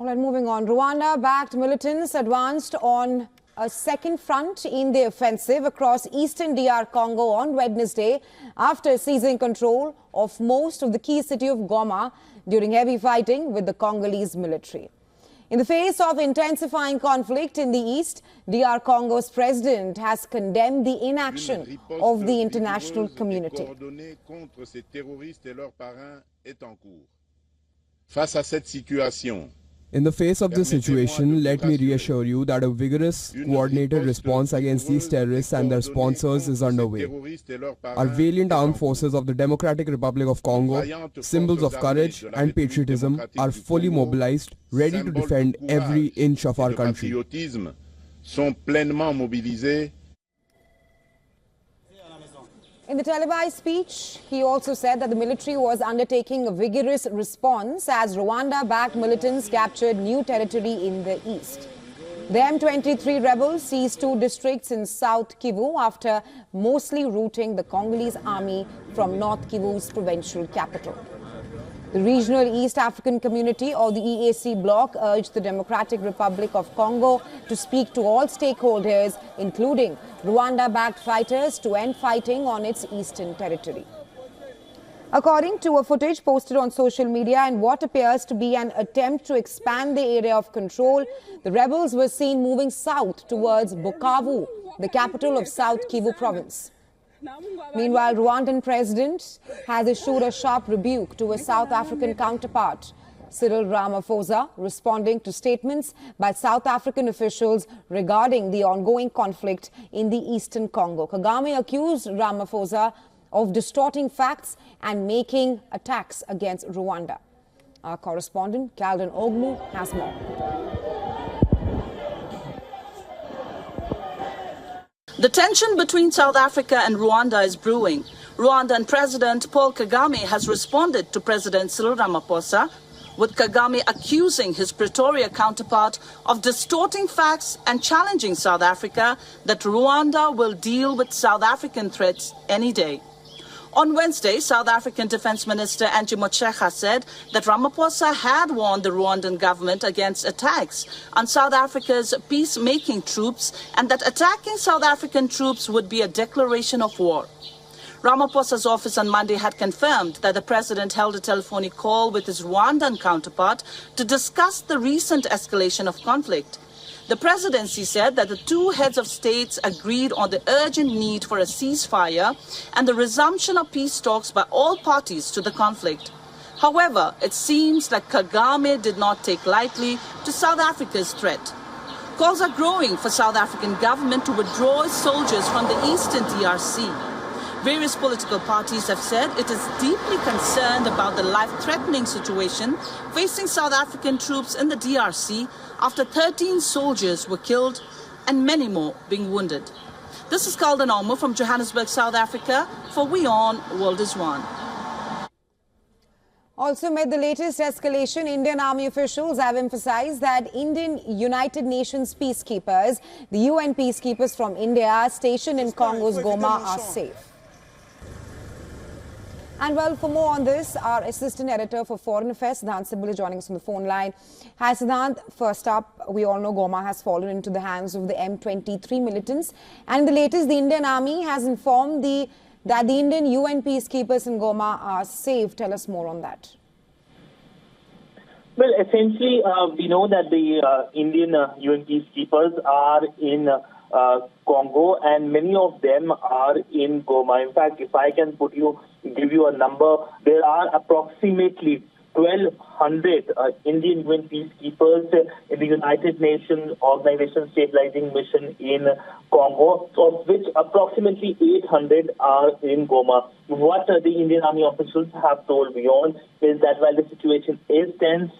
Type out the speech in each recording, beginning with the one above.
All right, moving on. Rwanda-backed militants advanced on a second front in the offensive across eastern DR Congo on Wednesday after seizing control of most of the key city of Goma during heavy fighting with the Congolese military. In the face of intensifying conflict in the east, DR Congo's president has condemned the inaction of the international community. Face à cette situation, in the face of this situation, let me reassure you that a vigorous, coordinated response against these terrorists and their sponsors is underway. Our valiant armed forces of the Democratic Republic of Congo, symbols of courage and patriotism, are fully mobilized, ready to defend every inch of our country. In the televised speech, he also said that the military was undertaking a vigorous response as Rwanda-backed militants captured new territory in the east. The M23 rebels seized 2 districts in South Kivu after mostly routing the Congolese army from North Kivu's provincial capital. The regional East African Community, or the EAC Bloc, urged the Democratic Republic of Congo to speak to all stakeholders, including Rwanda-backed fighters, to end fighting on its eastern territory. According to a footage posted on social media and what appears to be an attempt to expand the area of control, the rebels were seen moving south towards Bukavu, the capital of South Kivu province. Meanwhile, Rwandan president has issued a sharp rebuke to his South African counterpart, Cyril Ramaphosa, responding to statements by South African officials regarding the ongoing conflict in the eastern Congo. Kagame accused Ramaphosa of distorting facts and making attacks against Rwanda. Our correspondent, Calden Ogmu, has more. The tension between South Africa and Rwanda is brewing. Rwandan President Paul Kagame has responded to President Cyril Ramaphosa, with Kagame accusing his Pretoria counterpart of distorting facts and challenging South Africa that Rwanda will deal with South African threats any day. On Wednesday, South African Defense Minister Angie Motshekga said that Ramaphosa had warned the Rwandan government against attacks on South Africa's peacemaking troops and that attacking South African troops would be a declaration of war. Ramaphosa's office on Monday had confirmed that the president held a telephonic call with his Rwandan counterpart to discuss the recent escalation of conflict. The presidency said that the 2 heads of states agreed on the urgent need for a ceasefire and the resumption of peace talks by all parties to the conflict. However, it seems like Kagame did not take lightly to South Africa's threat. Calls are growing for South African government to withdraw its soldiers from the eastern DRC. Various political parties have said it is deeply concerned about the life-threatening situation facing South African troops in the DRC after 13 soldiers were killed and many more being wounded. This is Calden Ogmu from Johannesburg, South Africa for WION World is One. Also amid the latest escalation, Indian Army officials have emphasized that Indian United Nations peacekeepers, the UN peacekeepers from India stationed in Congo's Goma, are safe. And well, for more on this, our assistant editor for Foreign Affairs, Siddhant Sibal, is joining us on the phone line. Hi, Siddhant. First up, we all know Goma has fallen into the hands of the M23 militants. And in the latest, the Indian Army has informed that the Indian UN peacekeepers in Goma are safe. Tell us more on that. Well, essentially, we know that the Indian UN peacekeepers are in Congo, and many of them are in Goma. In fact, if I can give you a number, there are approximately 1,200 Indian UN peacekeepers in the United Nations Organization Stabilizing Mission in Congo, of which approximately 800 are in Goma. What the Indian Army officials have told WION is that while the situation is tense,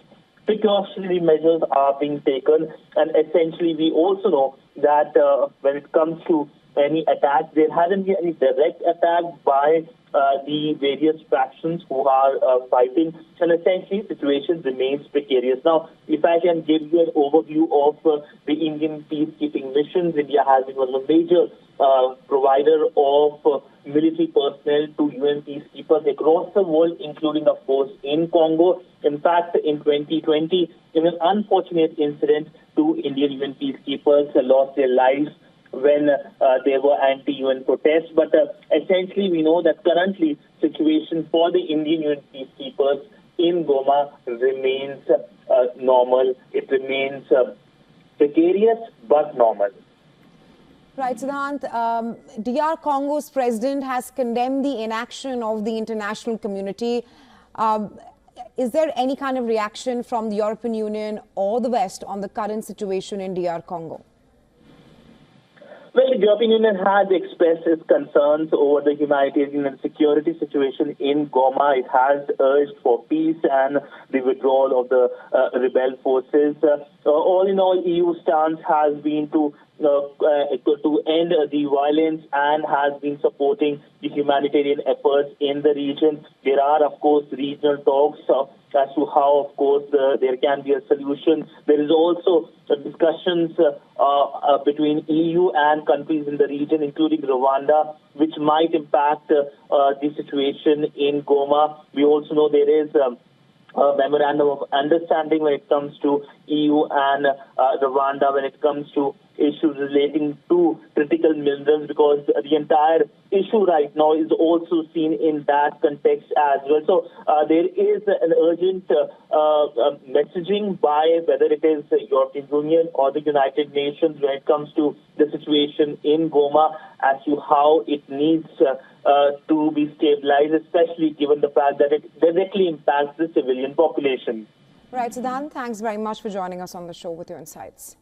precautionary measures are being taken, and essentially we also know that when it comes to any attack, there hasn't been any direct attack by the various factions who are fighting, and essentially the situation remains precarious. Now, if I can give you an overview of the Indian peacekeeping missions, India has been one of the major provider of military personnel to UN peacekeepers across the world, including, of course, in Congo. In fact, in 2020, in an unfortunate incident, 2 Indian UN peacekeepers lost their lives when there were anti-UN protests. But essentially, we know that currently situation for the Indian UN peacekeepers in Goma remains normal. It remains precarious but normal. Right, Siddhant. DR Congo's president has condemned the inaction of the international community. Is there any kind of reaction from the European Union or the West on the current situation in DR Congo? Well, the European Union has expressed its concerns over the humanitarian and security situation in Goma. It has urged for peace and the withdrawal of the rebel forces. All in all, EU stance has been to end the violence and has been supporting the humanitarian efforts in the region. There are, of course, regional talks as to how, of course, there can be a solution. There is also discussions between EU and countries in the region, including Rwanda, which might impact the situation in Goma. We also know there is a memorandum of understanding when it comes to EU and Rwanda, when it comes to issues relating to critical minerals, because the entire issue right now is also seen in that context as well. So there is an urgent messaging by whether it is the European Union or the United Nations when it comes to the situation in Goma as to how it needs to be stabilized, especially given the fact that it directly impacts the civilian population. Right, Siddhant, thanks very much for joining us on the show with your insights.